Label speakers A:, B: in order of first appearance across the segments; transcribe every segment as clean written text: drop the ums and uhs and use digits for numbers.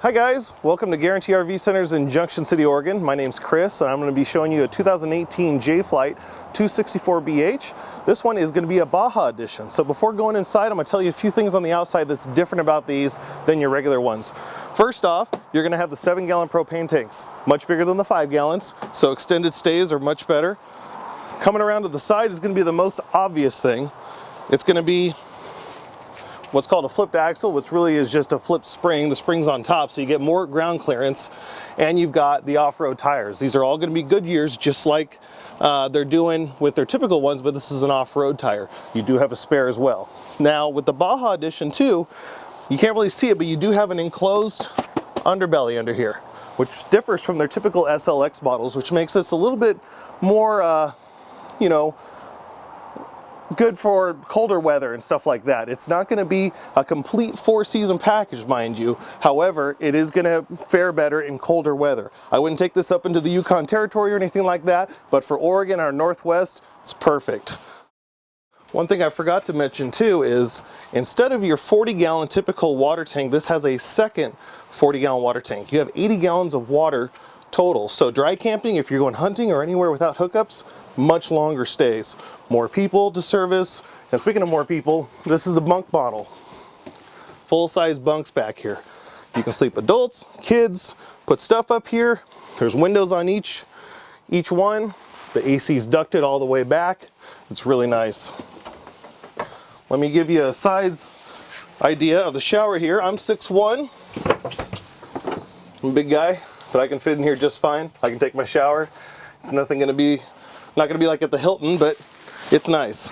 A: Hi guys, welcome to Guaranty RV Centers in Junction City, Oregon. My name's Chris and I'm going to be showing you a 2018 J-Flight 264BH. This one is going to be a Baja edition. So before going inside, I'm going to tell you a few things on the outside that's different about these than your regular ones. First off, you're going to have the 7-gallon propane tanks, much bigger than the 5 gallons, so extended stays are much better. Coming around to the side is going to be the most obvious thing. It's going to be what's called a flipped axle, which really is just a flipped spring. The spring's on top, so you get more ground clearance, and you've got the off-road tires. These are all going to be Goodyears, just like they're doing with their typical ones, but this is an off-road tire. You do have a spare as well. Now, with the Baja edition too, you can't really see it, but you do have an enclosed underbelly under here, which differs from their typical SLX models, which makes this a little bit more, you know, good for colder weather and stuff like that. It's not going to be a complete 4-season package, mind you. However, it is going to fare better in colder weather. I wouldn't take this up into the Yukon Territory or anything like that, but for Oregon or Northwest, it's perfect. One thing I forgot to mention too is instead of your 40-gallon typical water tank, this has a second 40-gallon water tank. You have 80 gallons of water total. So dry camping, if you're going hunting or anywhere without hookups, much longer stays. More people to service. And speaking of more people, this is a bunk model. Full-size bunks back here. You can sleep adults, kids, put stuff up here. There's windows on each one. The AC is ducted all the way back. It's really nice. Let me give you a size idea of the shower here. I'm 6'1". I'm a big guy, but I can fit in here just fine. I can take my shower. It's not gonna be like at the Hilton, but it's nice.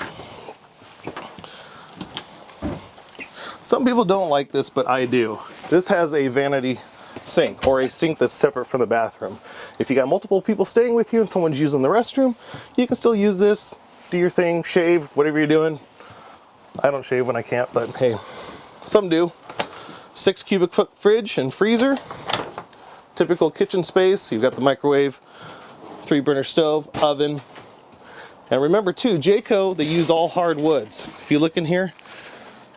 A: Some people don't like this, but I do. This has a vanity sink, or a sink that's separate from the bathroom. If you got multiple people staying with you and someone's using the restroom, you can still use this, do your thing, shave, whatever you're doing. I don't shave when I can't, but hey, some do. 6 cubic foot fridge and freezer. Typical kitchen space. You've got the microwave, 3-burner stove, oven. And remember too, Jayco, they use all hard woods. If you look in here,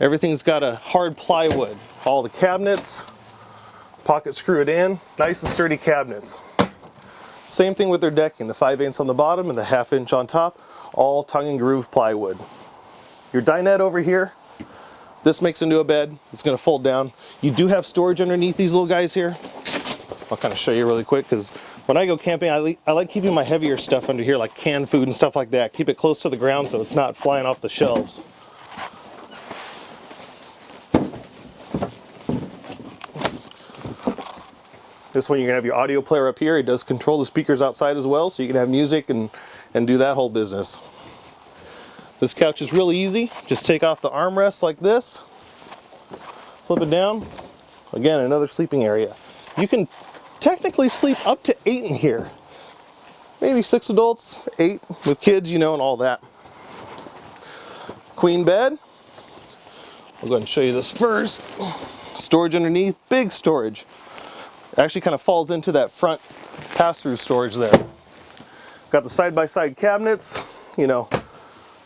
A: everything's got a hard plywood. All the cabinets, pocket screw it in, nice and sturdy cabinets. Same thing with their decking, the 5/8 on the bottom and the 1/2 inch on top, all tongue and groove plywood. Your dinette over here, this makes into a bed. It's going to fold down. You do have storage underneath these little guys here. I'll kind of show you really quick, because when I go camping, I like keeping my heavier stuff under here, like canned food and stuff like that. Keep it close to the ground so it's not flying off the shelves. This one, you're going to have your audio player up here. It does control the speakers outside as well, so you can have music and do that whole business. This couch is really easy. Just take off the armrests like this, flip it down. Again, another sleeping area. You can technically sleep up to 8 in here. Maybe 6 adults, 8 with kids, you know, and all that. Queen bed. I'll go ahead and show you this first. Storage underneath, big storage. It actually kind of falls into that front pass-through storage there. Got the side-by-side cabinets, you know,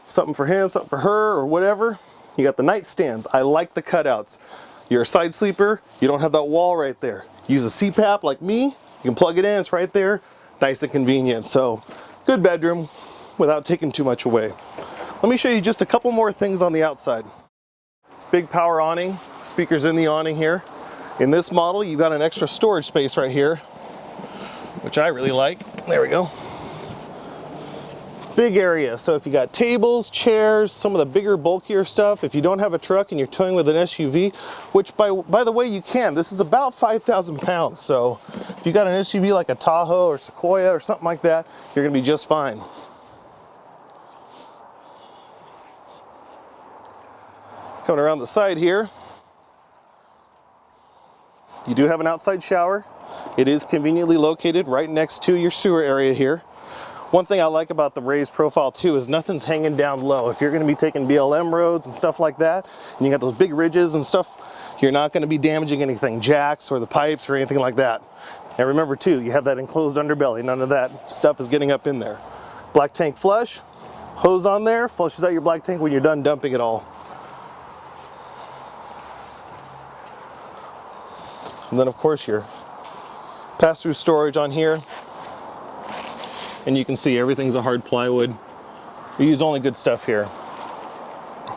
A: something for him, something for her, or whatever. You got the nightstands. I like the cutouts. You're a side sleeper, you don't have that wall right there. Use a CPAP like me, you can plug it in, it's right there. Nice and convenient. So, good bedroom without taking too much away. Let me show you just a couple more things on the outside. Big power awning, speakers in the awning here. In this model, you've got an extra storage space right here, which I really like. There we go. Big area, so if you got tables, chairs, some of the bigger, bulkier stuff, if you don't have a truck and you're towing with an SUV, which by the way you can, this is about 5,000 pounds, so if you got an SUV like a Tahoe or Sequoia or something like that, you're gonna be just fine. Coming around the side here, you do have an outside shower. It is conveniently located right next to your sewer area here. One thing I like about the raised profile too is nothing's hanging down low. If you're going to be taking BLM roads and stuff like that, and you got those big ridges and stuff, you're not going to be damaging anything, jacks or the pipes or anything like that. And remember too, you have that enclosed underbelly. None of that stuff is getting up in there. Black tank flush, hose on there, flushes out your black tank when you're done dumping it all. And then of course your pass-through storage on here. And you can see everything's a hard plywood. We use only good stuff here.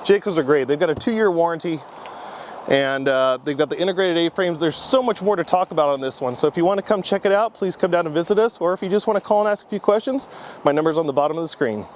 A: Jaycos are great. They've got a 2-year warranty, and they've got the integrated A-frames. There's so much more to talk about on this one. So if you want to come check it out, please come down and visit us. Or if you just want to call and ask a few questions, my number's on the bottom of the screen.